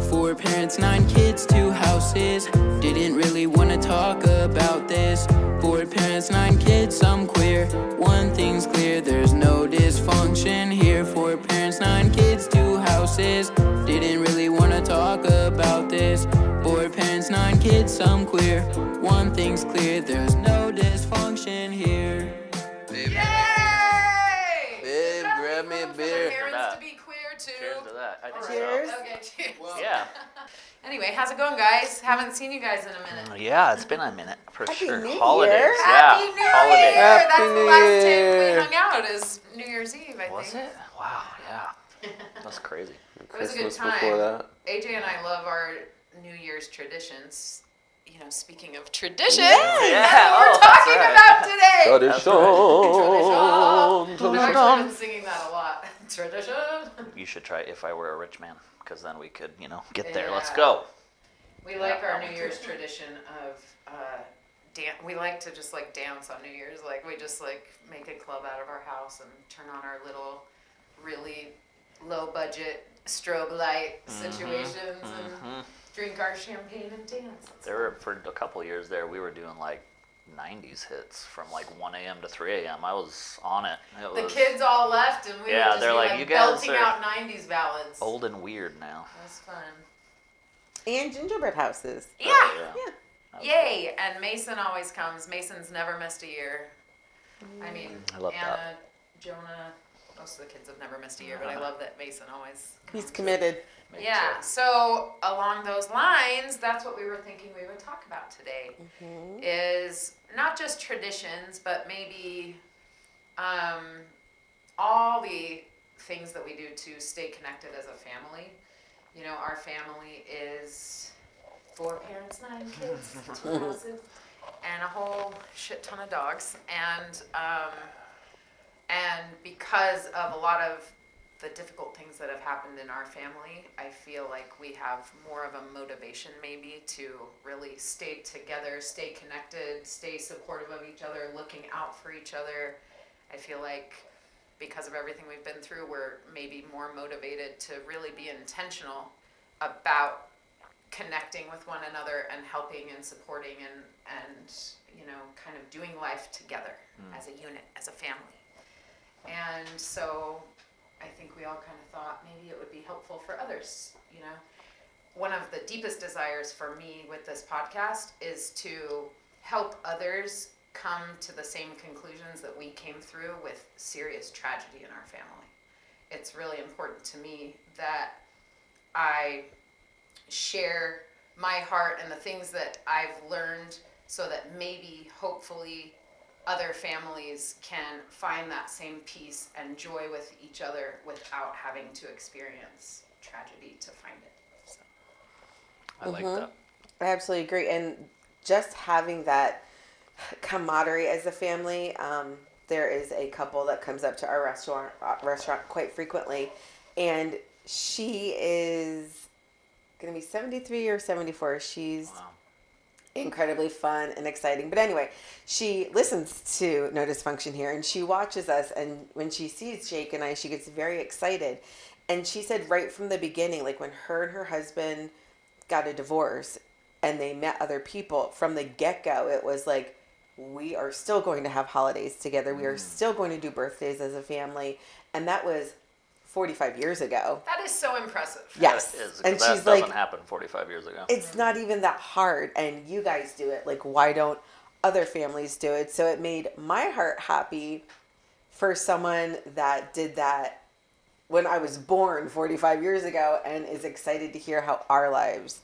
Four parents, 9 kids, 2 houses. Didn't really wanna talk about this. Four parents, 9 kids, I'm queer. One thing's clear, there's no dysfunction here. Four parents, 9 kids, 2 houses. Didn't really wanna talk about this. Four parents, 9 kids, I'm queer. One thing's clear, there's no dysfunction here. Yay! Babe, grab me a beer. Parents to be queer too. Cheers to that. I think Cheers. so. Okay, cheers. Yeah. Anyway, how's it going, guys? Haven't seen you guys in a minute. Yeah, it's been a minute for Happy sure. New Holidays. Year. Happy Yeah. New Holidays. Year! Happy That's the New last time Year. we hung out is New Year's Eve, I Was think. it? Wow, yeah. That's crazy. It was a good Christmas time. before that. AJ and I love our New Year's traditions. You know, speaking of traditions, Yes. that's what we're that's talking right. about today. Tradition. I've actually been singing that a lot. Tradition. You should try If I Were a Rich Man, because then we could, get there. Let's Yeah. go. We like Yeah, our that New one Year's too. tradition of we like to just like dance on New Year's. Like we just like make a club out of our house and turn on our little really low budget strobe light situations and drink our champagne and dance. That's There were, for a couple of years there, we were doing like 90s hits from like 1 a.m. to 3 a.m. I was on it. the kids all left and we Yeah, were just they're be, like, "You guys belting are out 90s ballads. old and weird now. It was fun. And gingerbread houses. Yeah. Oh, Yeah. That was Yay! And Mason always comes. Mason's never missed a year. I mean, I love Anna, that. Jonah, most of the kids have never missed a year, but I love that Mason always comes. He's committed. Me Yeah, too. so along those lines, that's what we were thinking we would talk about today. Is not just traditions, but maybe all the things that we do to stay connected as a family. You know, our family is 4 parents, 9 kids, 2 houses, and a whole shit ton of dogs. And because of a lot of the difficult things that have happened in our family, I feel like we have more of a motivation maybe to really stay together, stay connected, stay supportive of each other, looking out for each other. I feel like because of everything we've been through, we're maybe more motivated to really be intentional about connecting with one another and helping and supporting and kind of doing life together as a unit, as a family. And so I think we all kind of thought maybe it would be helpful for others, One of the deepest desires for me with this podcast is to help others come to the same conclusions that we came through with serious tragedy in our family. It's really important to me that I share my heart and the things that I've learned so that maybe, hopefully, other families can find that same peace and joy with each other without having to experience tragedy to find it. So. I like that. I absolutely agree. And just having that camaraderie as a family, there is a couple that comes up to our restaurant quite frequently, and she is going to be 73 or 74. She's incredibly fun and exciting. But anyway, she listens to No Dysfunction here, and she watches us, and when she sees Jake and I, she gets very excited. And she said right from the beginning, like when her and her husband got a divorce and they met other people, from the get-go, it was like, we are still going to have holidays together. We are still going to do birthdays as a family. And that was 45 years ago. That is so impressive. Yes. That is, And that she's doesn't like, happen 45 years ago. it's not even that hard, and you guys do it. Like, why don't other families do it? So it made my heart happy for someone that did that when I was born 45 years ago and is excited to hear how our lives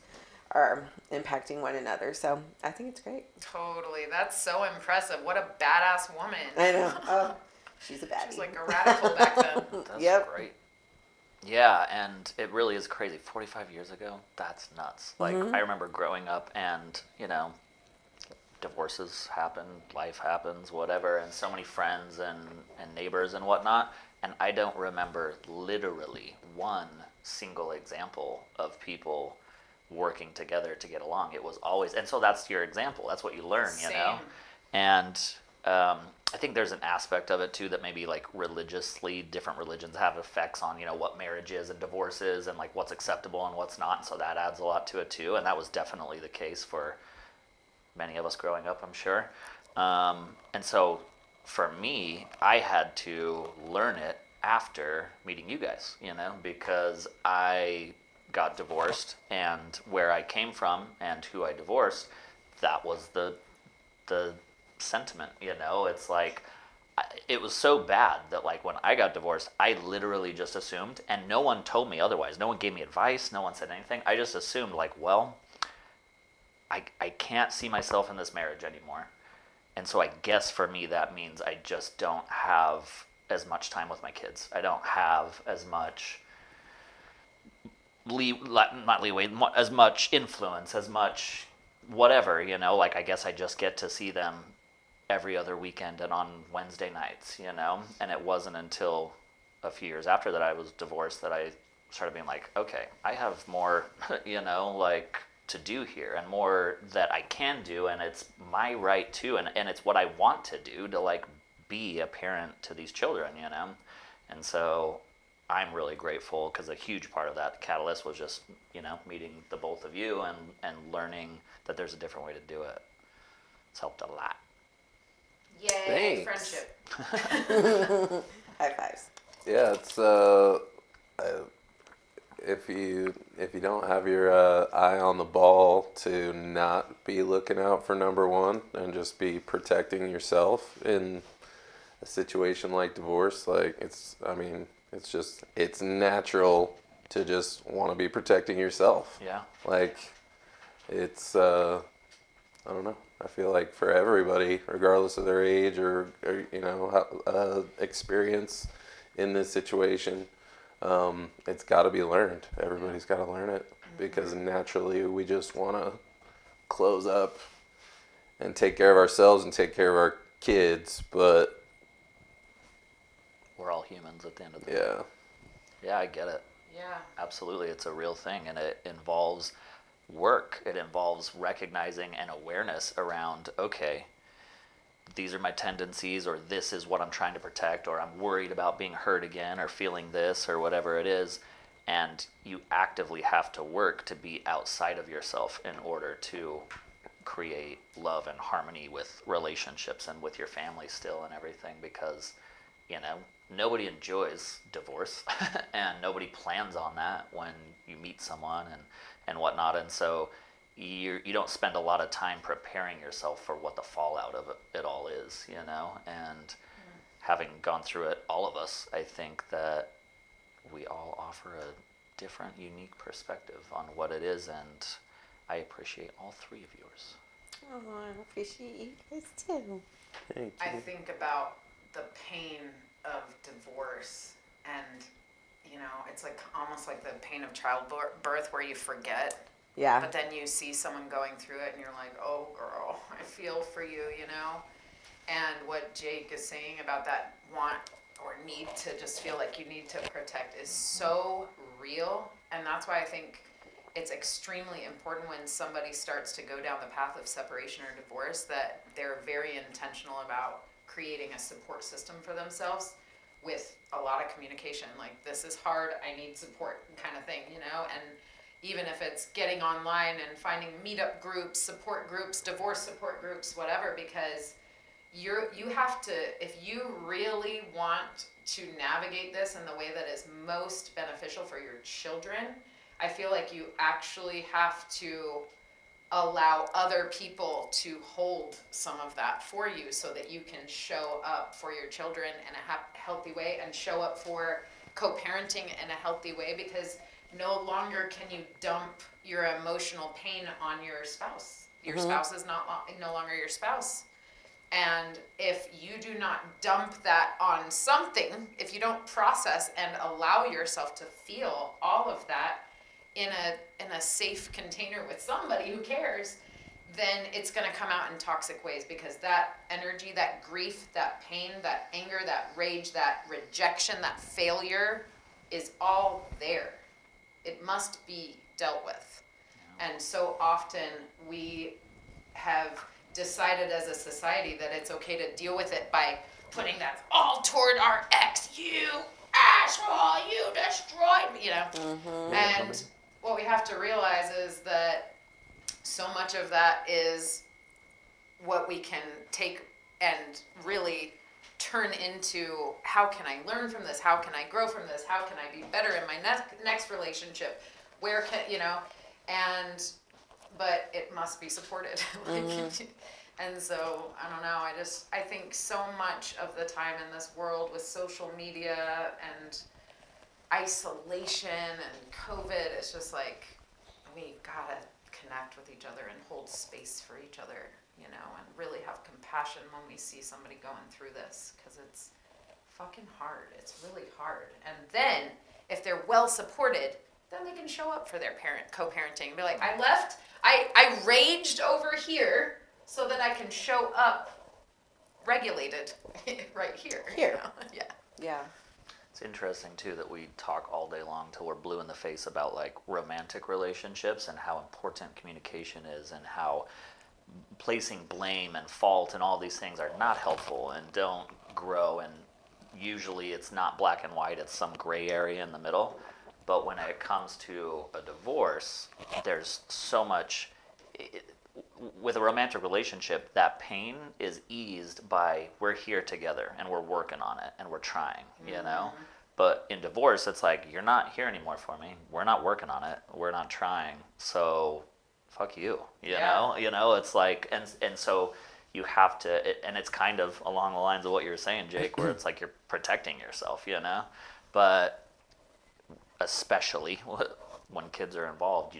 are impacting one another. So I think it's great. Totally. That's so impressive. What a badass woman. I know. Oh, she's a baddie. She's like a radical back then. That's Yep. great. Yeah, and it really is crazy. 45 years ago, that's nuts. Like, I remember growing up and, divorces happen, life happens, whatever, and so many friends and neighbors and whatnot. And I don't remember literally one single example of people working together to get along. It was always, and so that's your example. That's what you learn, Same. And I think there's an aspect of it too that maybe like religiously different religions have effects on, what marriage is and divorce is and like what's acceptable and what's not. And so that adds a lot to it too. And that was definitely the case for many of us growing up, I'm sure. And so for me, I had to learn it after meeting you guys, because I got divorced, and where I came from and who I divorced, that was the sentiment. It's like it was so bad that like when I got divorced, I literally just assumed, and no one told me otherwise. No one gave me advice. No one said anything. I just assumed like, well, I can't see myself in this marriage anymore. And so I guess for me that means I just don't have as much time with my kids. I don't have as much not leeway, as much influence, as much whatever, like I guess I just get to see them every other weekend and on Wednesday nights, and it wasn't until a few years after that I was divorced that I started being like, okay, I have more, like to do here and more that I can do, and it's my right to, and it's what I want to do to like be a parent to these children, and so I'm really grateful because a huge part of that catalyst was just, meeting the both of you and learning that there's a different way to do it. It's helped a lot. Yay, Thanks. friendship. High fives. Yeah, it's if you don't have your eye on the ball to not be looking out for number one and just be protecting yourself in a situation like divorce, like it's natural to just want to be protecting yourself. Yeah. Like it's I don't know. I feel like for everybody, regardless of their age or experience in this situation, it's got to be learned. Everybody's got to learn it because naturally we just want to close up and take care of ourselves and take care of our kids, but We're all humans at the end of the day. yeah. Yeah, I get it. Yeah. Absolutely. It's a real thing, and it involves work. It involves recognizing and awareness around, okay, these are my tendencies, or this is what I'm trying to protect, or I'm worried about being hurt again, or feeling this, or whatever it is. And you actively have to work to be outside of yourself in order to create love and harmony with relationships and with your family still and everything, because nobody enjoys divorce and nobody plans on that when you meet someone and whatnot. And so you don't spend a lot of time preparing yourself for what the fallout of it all is, and having gone through it, all of us, I think that we all offer a different, unique perspective on what it is, and I appreciate all three of yours. Oh, I appreciate you guys too. Thank I you. think about the pain of divorce, and it's like almost like the pain of childbirth where you forget, Yeah. but then you see someone going through it and you're like, oh girl, I feel for you, and what Jake is saying about that want or need to just feel like you need to protect is so real. And that's why I think it's extremely important when somebody starts to go down the path of separation or divorce that they're very intentional about creating a support system for themselves with a lot of communication. Like, this is hard, I need support kind of thing, and even if it's getting online and finding meetup groups, support groups, divorce support groups, whatever, because you have to, if you really want to navigate this in the way that is most beneficial for your children, I feel like you actually have to allow other people to hold some of that for you so that you can show up for your children in a healthy way and show up for co-parenting in a healthy way, because no longer can you dump your emotional pain on your spouse. Your spouse is no longer your spouse. And if you do not dump that on something, if you don't process and allow yourself to feel all of that in a safe container with somebody who cares, then it's going to come out in toxic ways, because that energy, that grief, that pain, that anger, that rage, that rejection, that failure is all there. It must be dealt with. And so often we have decided as a society that it's okay to deal with it by putting that all toward our ex. You asshole, you destroyed me, you know. And what we have to realize is that so much of that is what we can take and really turn into, how can I learn from this? How can I grow from this? How can I be better in my next relationship? Where can, you know, but it must be supported. And so, I don't know, I think so much of the time in this world with social media and isolation and COVID, it's just like, we gotta connect with each other and hold space for each other, you know, and really have compassion when we see somebody going through this, because it's fucking hard. It's really hard. And then, if they're well supported, then they can show up for their co-parenting and be like, I raged over here so that I can show up regulated right here. Here. You know? Yeah. Yeah. It's interesting too that we talk all day long till we're blue in the face about like romantic relationships and how important communication is, and how placing blame and fault and all these things are not helpful and don't grow, and usually it's not black and white, it's some gray area in the middle. But when it comes to a divorce, there's so much with a romantic relationship, that pain is eased by, we're here together and we're working on it and we're trying, you know? But in divorce, it's like, you're not here anymore for me. We're not working on it. We're not trying. So fuck you, you know? You know, it's like, and so you have to, and it's kind of along the lines of what you were saying, Jake, where it's like you're protecting yourself, you know? But especially when kids are involved,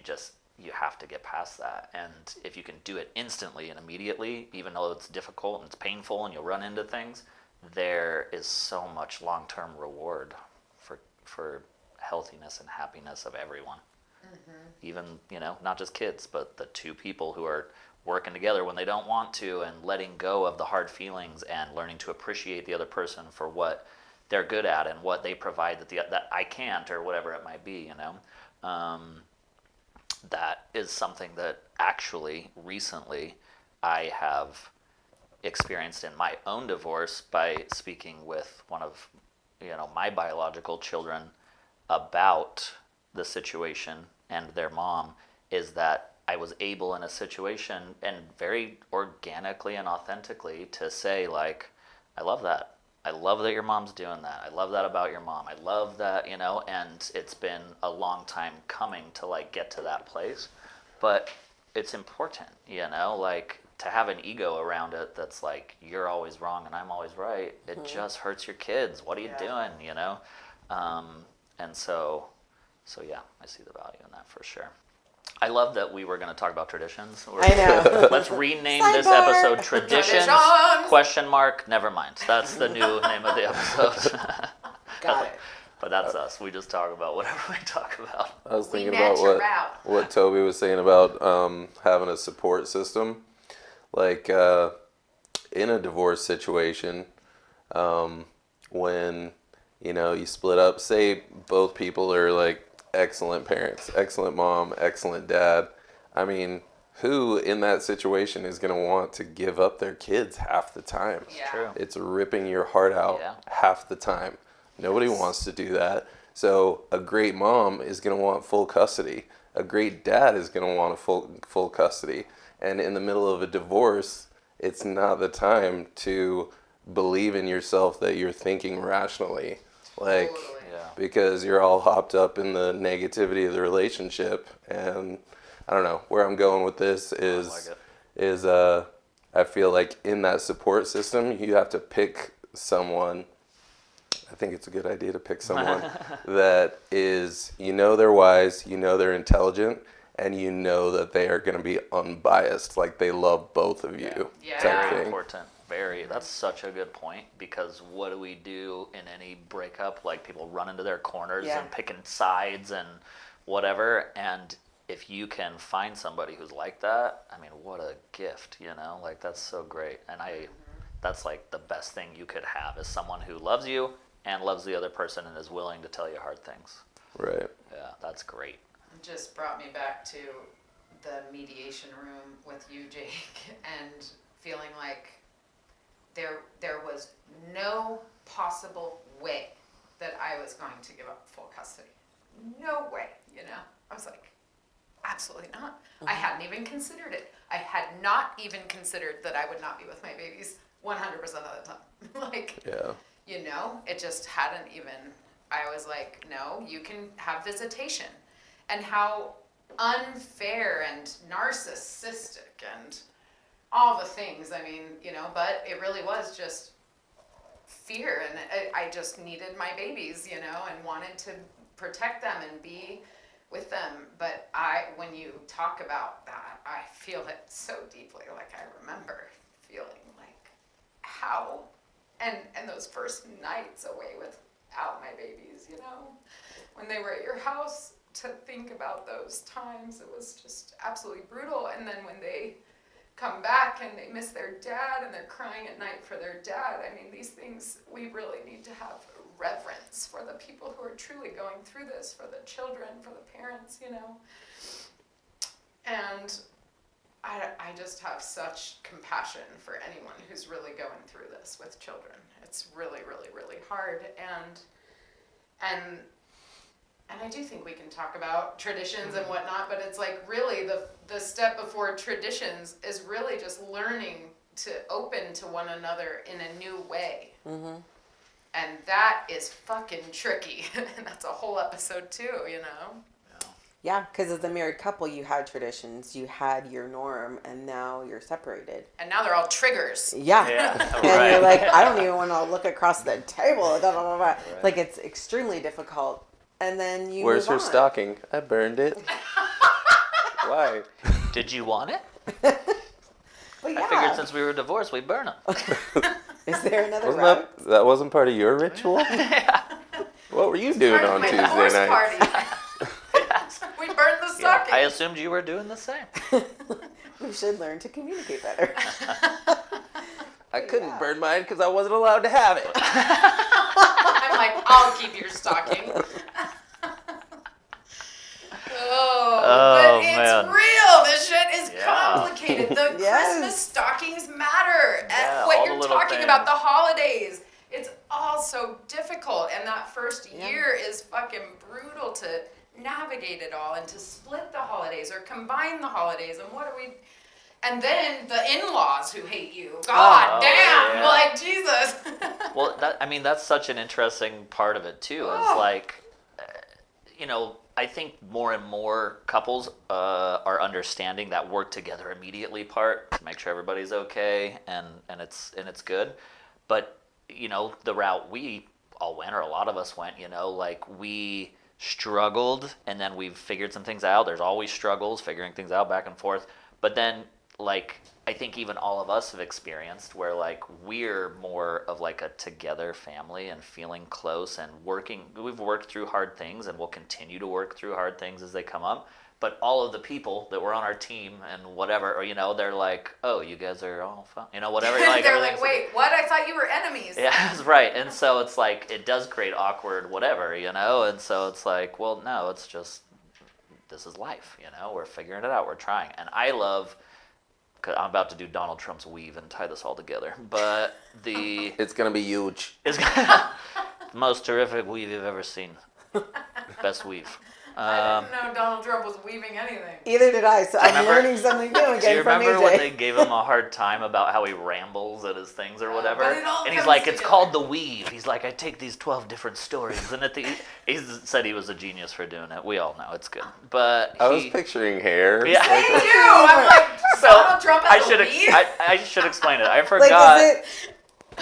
you have to get past that. And if you can do it instantly and immediately, even though it's difficult and it's painful and you'll run into things, there is so much long-term reward for healthiness and happiness of everyone. Even, you know, not just kids, but the two people who are working together when they don't want to, and letting go of the hard feelings and learning to appreciate the other person for what they're good at and what they provide that I can't, or whatever it might be, you know. That is something that actually recently I have experienced in my own divorce by speaking with one of, you know, my biological children about the situation and their mom, is that I was able in a situation, and very organically and authentically, to say, like, I love that. I love that your mom's doing that. I love that about your mom. I love that, you know, and it's been a long time coming to like get to that place. But it's important, you know, like to have an ego around it that's like, you're always wrong and I'm always right. It just hurts your kids. What are you doing, you know? And so yeah, I see the value in that for sure. I love that we were going to talk about traditions. I know. Let's rename this Sidebar. episode Traditions, Traditions! Nevermind. That's the new name of the episode. Got it. But that's us. We just talk about whatever we talk about. I was thinking natural about route. what Toby was saying about having a support system. Like in a divorce situation, when, you know, you split up, say both people are like excellent parents, excellent mom, excellent dad. I mean, who in that situation is going to want to give up their kids half the time? Yeah. True. It's ripping your heart out half the time. Nobody wants to do that. So a great mom is going to want full custody. A great dad is going to want a full custody. And in the middle of a divorce, it's not the time to believe in yourself that you're thinking rationally. Like, Totally. because you're all hopped up in the negativity of the relationship. And I don't know, where I'm going with this is I feel like in that support system, you have to pick someone. I think it's a good idea to pick someone that is, you know, they're wise, you know, they're intelligent, and you know that they are going to be unbiased, like they love both of you. Yeah. Type Very thing. important. That's such a good point, because what do we do in any breakup? Like, people run into their corners and picking sides and whatever. And if you can find somebody who's like that, I mean, what a gift, you know? Like, that's so great. And that's like the best thing you could have, is someone who loves you and loves the other person and is willing to tell you hard things. Right. Yeah, that's great. It just brought me back to the mediation room with you, Jake, and feeling like there was no possible way that I was going to give up full custody. No way, I was like, absolutely not. I hadn't even considered it. I had not even considered that I would not be with my babies 100% of the time. It just hadn't even, I was like, no, you can have visitation. And how unfair and narcissistic and all the things, but it really was just fear, and I just needed my babies, and wanted to protect them and be with them. But when you talk about that, I feel it so deeply. Like, I remember feeling like how, and those first nights away without my babies, when they were at your house, to think about those times, it was just absolutely brutal. And then when they come back and they miss their dad and they're crying at night for their dad, these things, we really need to have reverence for the people who are truly going through this, for the children, for the parents, And I just have such compassion for anyone who's really going through this with children. It's really, really, really hard. And I do think we can talk about traditions and whatnot, but it's like really the step before traditions is really just learning to open to one another in a new way. Mm-hmm. And that is fucking tricky. And that's a whole episode too, Yeah, because as a married couple, you had traditions, you had your norm, and now you're separated. And now they're all triggers. Yeah. Yeah, And you're like, I don't even want to look across the table. Blah, blah, blah, blah. Right. Like, it's extremely difficult. And then you Where's move her on. stocking? I burned it. Why? Did you want it? But yeah. I figured since we were divorced, we'd burn them. Is there another Wasn't route? that wasn't part of your ritual? What were you doing Part of on my Tuesday divorce night? party. We burned the stocking. I assumed you were doing the same. We should learn to communicate better. I couldn't burn mine because I wasn't allowed to have it. I'm like, I'll keep your stocking. But it's man. real. This shit is Yeah. complicated. The Yes. Christmas stockings matter. Yeah, And what all you're the little talking things. about, the holidays, it's all so difficult. And that first Yeah. year is fucking brutal to navigate it all and to split the holidays or combine the holidays. And what are we... And then the in-laws who hate you. God Oh, damn. yeah. Like, Jesus. Well, that's such an interesting part of it too. Is Oh. like, I think more and more couples are understanding that work together immediately part to make sure everybody's okay and it's good. But the route we all went, or a lot of us went, like we struggled and then we've figured some things out. There's always struggles, figuring things out back and forth. But then, like, I think even all of us have experienced where, like, we're more of like a together family and feeling close and working. We've worked through hard things and we'll continue to work through hard things as they come up. But all of the people that were on our team and whatever, or, they're like, oh, you guys are all fine, whatever. Like, They're like, everything's- wait, what? I thought you were enemies. Yeah, that's right. And so it's like, it does create awkward whatever, and so it's like, well, no, it's just, this is life, we're figuring it out, we're trying. And I love, cause I'm about to do Donald Trump's weave and tie this all together, but It's gonna be huge. it's most terrific weave you've ever seen. Best weave. I didn't know Donald Trump was weaving anything. Either did I, so I'm Remember- learning something new Do you again from remember when they AJ. gave him a hard time about how he rambles at his things or whatever? but it all And he's comes like, it's together. called the weave. He's like, I take these 12 different stories, and he said he was a genius for doing it. We all know it's good, but I was he- picturing hair. Yeah. Me too. I'm like, So Donald Trump I has should a weave? I should explain it. I Like, forgot. is it?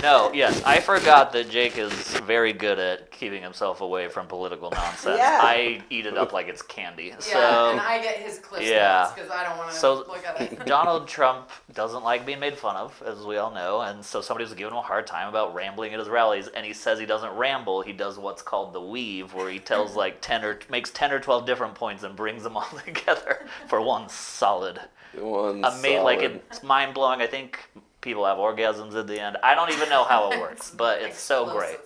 No, yes, I forgot that Jake is very good at keeping himself away from political nonsense. Yeah. I eat it up like it's candy. Yeah, So and I get his clip yeah. notes because I don't want to So look at it. Donald Trump doesn't like being made fun of, as we all know, and so somebody was giving him a hard time about rambling at his rallies, and he says he doesn't ramble. He does what's called the weave, where he tells like makes 10 or 12 different points and brings them all together for one solid. Like it's mind blowing. I think people have orgasms at the end. I don't even know how it works, but it's so great.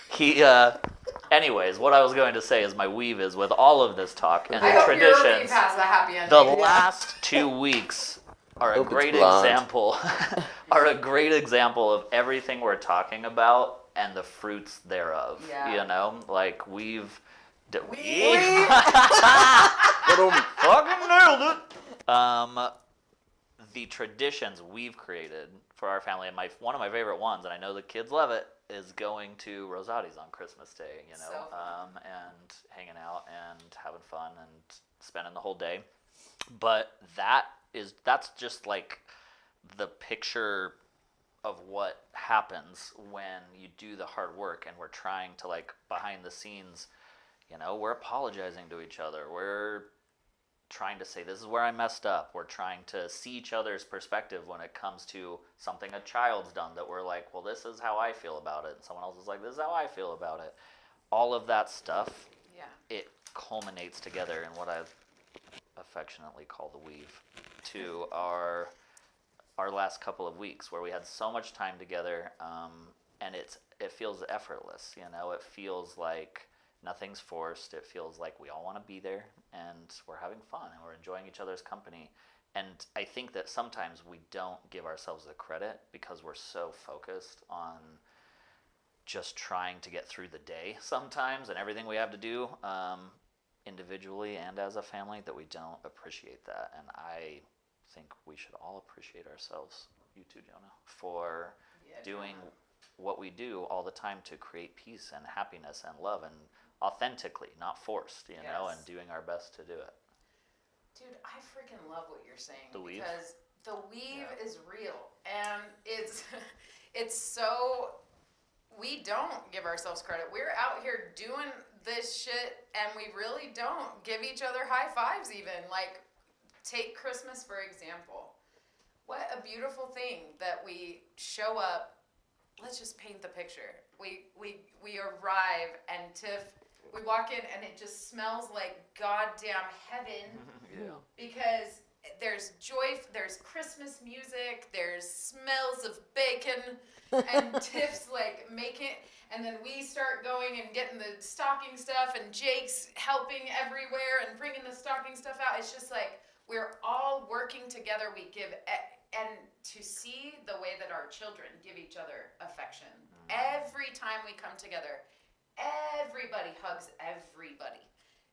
He, anyways, what I was going to say is my weave is with all of this talk and I the hope your weave traditions. has a happy ending. The last 2 weeks are a Hope it's great blonde. example are a great example of everything we're talking about and the fruits thereof. Yeah. You know, like we've fucking nailed it. The traditions we've created for our family, and one of my favorite ones, and I know the kids love it, is going to Rosati's on Christmas Day. You know, So fun. and hanging out and having fun and spending the whole day. But that's just like the picture of what happens when you do the hard work and we're trying to, like, behind the scenes, you know, we're apologizing to each other. We're trying to say, this is where I messed up. We're trying to see each other's perspective when it comes to something a child's done that we're like, well, this is how I feel about it. And someone else is like, this is how I feel about it. All of that stuff, Yeah. it culminates together in what I've affectionately called the weave to our last couple of weeks, where we had so much time together, and it feels effortless. You know, it feels like nothing's forced. It feels like we all want to be there and we're having fun and we're enjoying each other's company. And I think that sometimes we don't give ourselves the credit because we're so focused on just trying to get through the day sometimes and everything we have to do, individually and as a family, that we don't appreciate that. And I think we should all appreciate ourselves, you too, Jonah, for doing what we do all the time to create peace and happiness and love, and authentically, not forced, you know, and doing our best to do it. Dude, I freaking love what you're saying. The weave? Because the weave is real. And it's so, we don't give ourselves credit. We're out here doing this shit and we really don't give each other high fives even. Like, take Christmas for example. What a beautiful thing that we show up. Let's just paint the picture. We arrive and Tiff, we walk in and it just smells like goddamn heaven. Yeah. Because there's joy, there's Christmas music, there's smells of bacon, and Tiff's like making, and then we start going and getting the stocking stuff, and Jake's helping everywhere and bringing the stocking stuff out. It's just like we're all working together. We give, and to see the way that our children give each other affection. Every time we come together, everybody hugs everybody.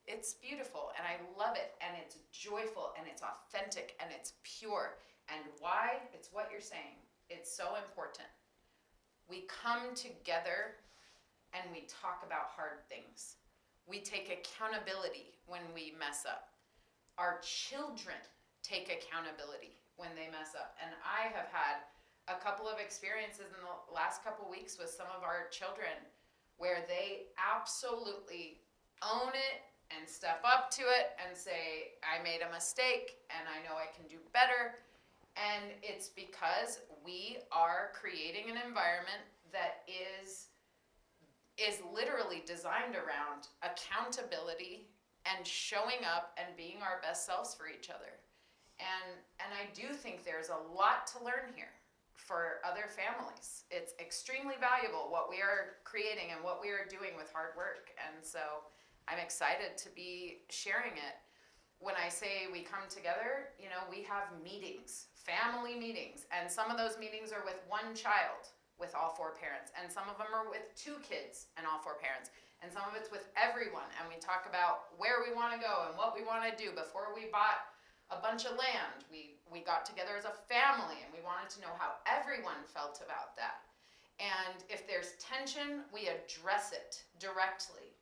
It's beautiful, and I love it, and it's joyful, and it's authentic, and it's pure. And why? It's what you're saying. It's so important. We come together, and we talk about hard things. We take accountability when we mess up. Our children take accountability when they mess up. And I have had a couple of experiences in the last couple weeks with some of our children where they absolutely own it and step up to it and say, I made a mistake and I know I can do better. And it's because we are creating an environment that is literally designed around accountability and showing up and being our best selves for each other. And I do think there's a lot to learn here for other families. It's extremely valuable what we are creating and what we are doing with hard work. And so I'm excited to be sharing it. When I say we come together, you know, we have meetings, family meetings, and some of those meetings are with one child with all four parents, and some of them are with two kids and all four parents, and some of it's with everyone, and we talk about where we want to go and what we want to do. Before we bought a bunch of land, we got together as a family, and we wanted to know how everyone felt about that. And if there's tension, we address it directly.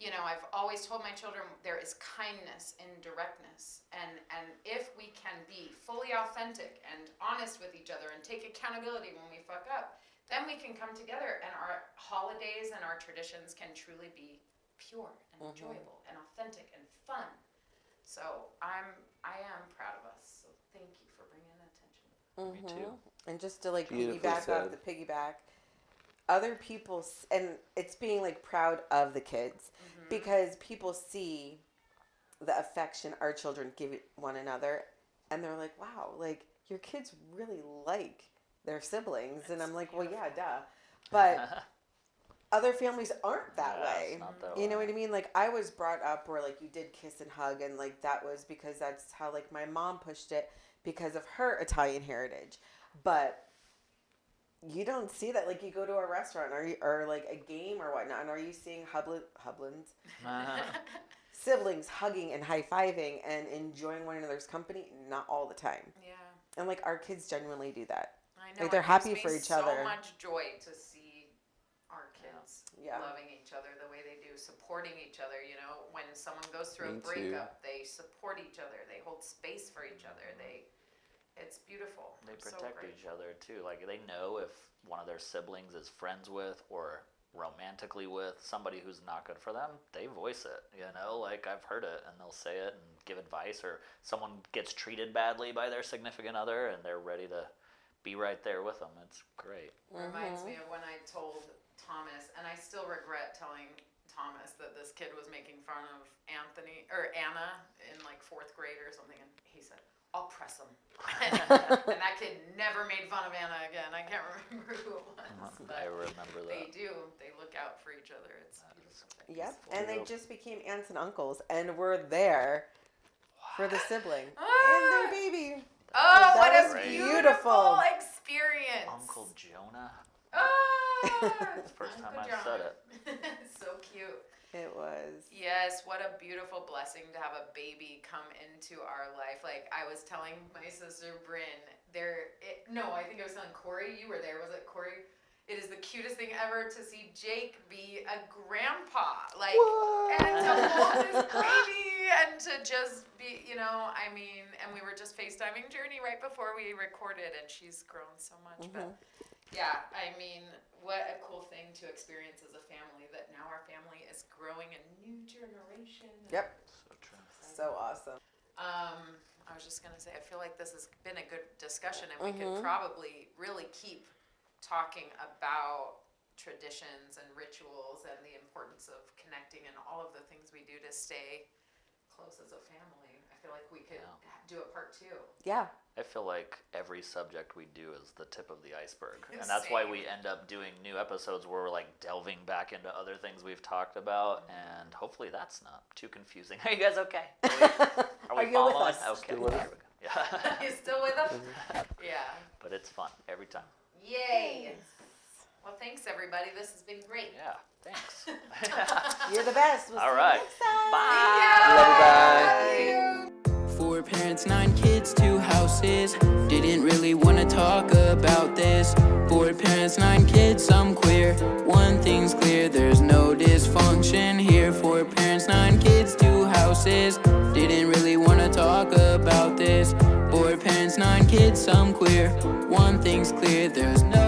You know, I've always told my children there is kindness in directness. And if we can be fully authentic and honest with each other and take accountability when we fuck up, then we can come together and our holidays and our traditions can truly be pure and enjoyable and authentic and fun. So I am proud of us. So thank you for bringing attention. Me too. And just to like Beautifully piggyback said. off the piggyback, other people, and it's being like proud of the kids because people see the affection our children give one another, and they're like, wow, like your kids really like their siblings. And I'm like, well, yeah, duh. But other families aren't that Yeah, way. it's not that You know way. what I mean? Like I was brought up where like you did kiss and hug, and like that was because that's how like my mom pushed it because of her Italian heritage. But you don't see that. Like you go to a restaurant or like a game or whatnot, and are you seeing hublins? Siblings hugging and high-fiving and enjoying one another's company? Not all the time. Yeah. And like our kids genuinely do that. I know. Like they're it happy gives for me each other. So much joy to see our kids Yeah. loving each other the way they do, supporting each other. You know, when someone goes through Me a too. breakup, they support each other. They hold space for each other. It's beautiful. They It's so protect great. each other too. Like they know if one of their siblings is friends with or romantically with somebody who's not good for them, they voice it. You know, like I've heard it, and they'll say it and give advice. Or someone gets treated badly by their significant other, and they're ready to be right there with them. It's great. Reminds me of when I told Thomas, and I still regret telling Thomas that this kid was making fun of Anna in like 4th grade or something, and he said, "I'll press him." And that kid never made fun of Anna again. I can't remember who it was, but I remember they that. do. They look out for each other. It's beautiful. Yep. And they just became aunts and uncles, and we're there for the sibling and their baby. Oh, That what was a beautiful. beautiful experience! Uncle Jonah. Ah, It's the first time Uncle I said John. So cute. It was. Yes, what a beautiful blessing to have a baby come into our life. Like I was telling my sister Bryn, I think I was telling Corey, you were there, was it Corey? It is the cutest thing ever to see Jake be a grandpa. Like, and to hold his baby and to just be, and we were just FaceTiming Journey right before we recorded, and she's grown so much. But yeah, what a cool thing to experience as a family, that now our family is growing a new generation. Yep. So true. So awesome. I was just going to say, I feel like this has been a good discussion, and we could probably really keep talking about traditions and rituals and the importance of connecting and all of the things we do to stay close as a family. I feel like we could do a part 2. Yeah. I feel like every subject we do is the tip of the iceberg. And that's why we end up doing new episodes where we're like delving back into other things we've talked about, and hopefully that's not too confusing. Are you guys okay? Are we you with following? us? Okay. Still with there us? we go. Yeah. You still with us? Yeah. But it's fun every time. Yay. Well, thanks everybody. This has been great. Yeah. Thanks. You're the best. We'll All see right. you next time. Bye. Love you, bye. 4 parents, 9 kids, 2 houses. Didn't really wanna talk about this. 4 parents, 9 kids, I'm queer. One thing's clear, there's no dysfunction here. 4 parents, 9 kids, 2 houses. Didn't really wanna talk about this. 4 parents, 9 kids, I'm queer. One thing's clear, there's no